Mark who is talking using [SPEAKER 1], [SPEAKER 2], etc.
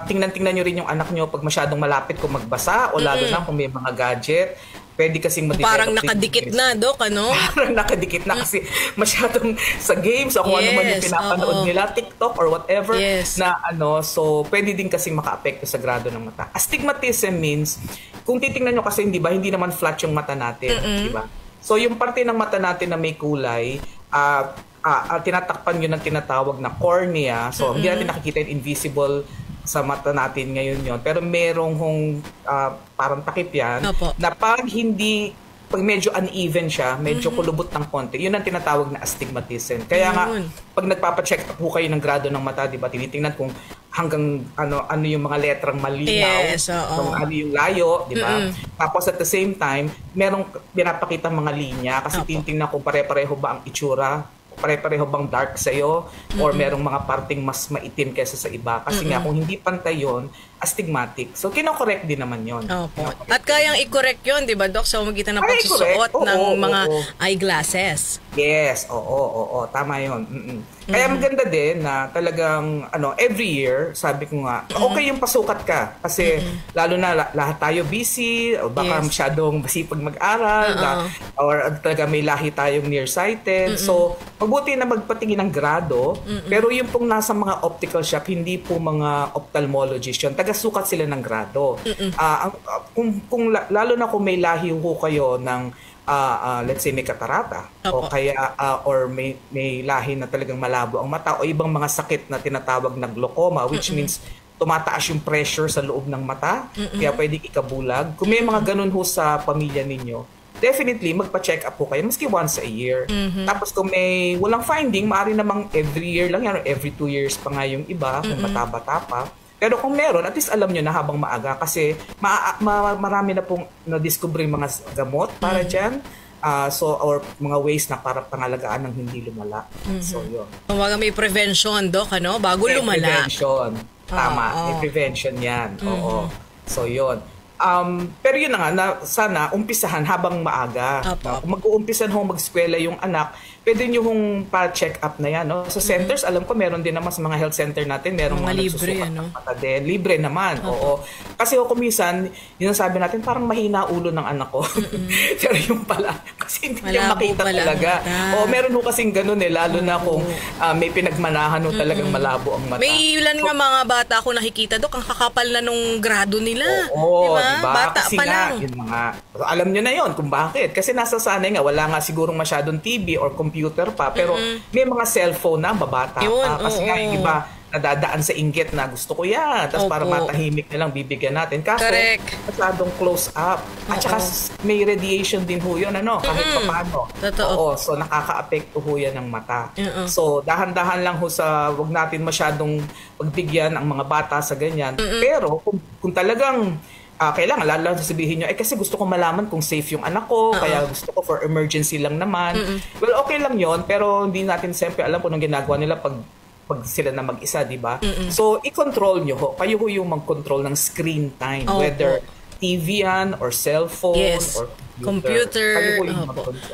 [SPEAKER 1] tingnan-tingnan nyo rin yung anak nyo pag masyadong malapit kung magbasa o lalo na kung may mga gadget. Pwede kasing
[SPEAKER 2] parang nakadikit na, Dok, ano?
[SPEAKER 1] Parang nakadikit na kasi masyadong sa games o kung ano man yung pinapanood nila, TikTok or whatever na so pwede din kasing maka-apekto sa grado ng mata. Astigmatism means, kung titingnan nyo kasi, di ba, hindi naman flat yung mata natin, di ba? So yung parte ng mata natin na may kulay, tinatakpan yun ng tinatawag na cornea. So hindi natin nakikita yung invisible sa mata natin ngayon yon, pero merong parang takip yan na pag medyo uneven siya, medyo kulubot ng konti, yun ang tinatawag na astigmatism. Kaya nga pag nagpapa-check up po kayo ng grado ng mata, di ba, tinitingnan kung hanggang ano yung mga letrang malinaw, kung ano yung layo, di ba? Tapos at the same time, merong pinapakita mga linya kasi tinitingnan kung pare-pareho ba ang itsura, pare-pareho bang dark sa'yo or merong mga parting mas maitim kaysa sa iba. Kasi nga, kung hindi pantay yun, astigmatic. So, kino-correct din naman yun.
[SPEAKER 2] At kayang i-correct yun, di ba, Doc? Sa umagitan ng pagsusuot ng mga eyeglasses.
[SPEAKER 1] Yes, oo, tama yun. Kaya maganda din na talagang every year, sabi ko nga, okay yung pasukat ka kasi lalo na lahat tayo busy o baka masyadong masipag mag-aral or talaga may lahi tayong nearsighted. So, mabuti na magpatingin ng grado, pero yung pong nasa mga optical shop, hindi po mga ophthalmologist yun. Taga-sukat sila ng grado. Lalo na kung may lahi ho kayo ng let's say may katarata o kaya or may lahi na talagang malabo ang mata o ibang mga sakit na tinatawag na glaucoma, which means tumataas yung pressure sa loob ng mata kaya pwedeng ikabulag. Kung may mga ganun ho sa pamilya ninyo, definitely magpa-check up po kayo maski once a year. Tapos kung may walang finding, maaari namang every year lang yan or every 2 years pa nga yung iba kung bata-bata pa. Pero kung meron, at least alam nyo na habang maaga kasi marami na pong na-discover mga gamot para dyan. Or mga ways na para pangalagaan ng hindi lumala. So, yun.
[SPEAKER 2] May prevention, Doc, bago lumala.
[SPEAKER 1] Prevention. Tama. May prevention yan. Oo. So, yun. Pero yun na nga, sana umpisahan habang maaga. Kung mag-uumpisan mag-eskwela yung anak, pwede nyo hong pa-check up na yan. No? Sa centers, alam ko meron din naman sa mga health center natin, merong mga nagsusukat ng mata din. Libre naman. Oo. Kasi kumisan, yun ang sabi natin, parang mahina ulo ng anak ko. Pero yung pala, kasi hindi niya makita talaga. O meron ho kasing ganun lalo na kung may pinagmanahan talagang malabo ang mata.
[SPEAKER 2] May ilan nga mga bata ako nakikita, Dok, ang kakapal na nung grado nila.
[SPEAKER 1] Oo, diba?
[SPEAKER 2] Bata
[SPEAKER 1] kasi
[SPEAKER 2] pa lang.
[SPEAKER 1] Yun mga, alam nyo na yun kung bakit. Kasi nasasanay nga, wala nga sigurong masyadong TV or computer pa, pero may mga cellphone na babata pa. Kasi nga yung iba nadadaan sa inggit na gusto ko yan. Tapos para matahimik na lang bibigyan natin. Kaso masyadong close up. At saka may radiation din ho yun, kahit pa paano. Oo, so nakaka-apekto ho yan ng mata. So dahan-dahan lang ho wag natin masyadong pagbigyan ang mga bata sa ganyan. Pero kung talagang kailangan, lalo sabihin nyo, kasi gusto ko malaman kung safe yung anak ko, kaya gusto ko for emergency lang naman. Well, okay lang yon, pero hindi natin siyempre alam kung anong ginagawa nila pag sila na mag-isa, di ba? So, i-control nyo ho. Kayo ho yung mag-control ng screen time, whether TV yan, or cellphone, or computer. Kayo ho yung mag-control.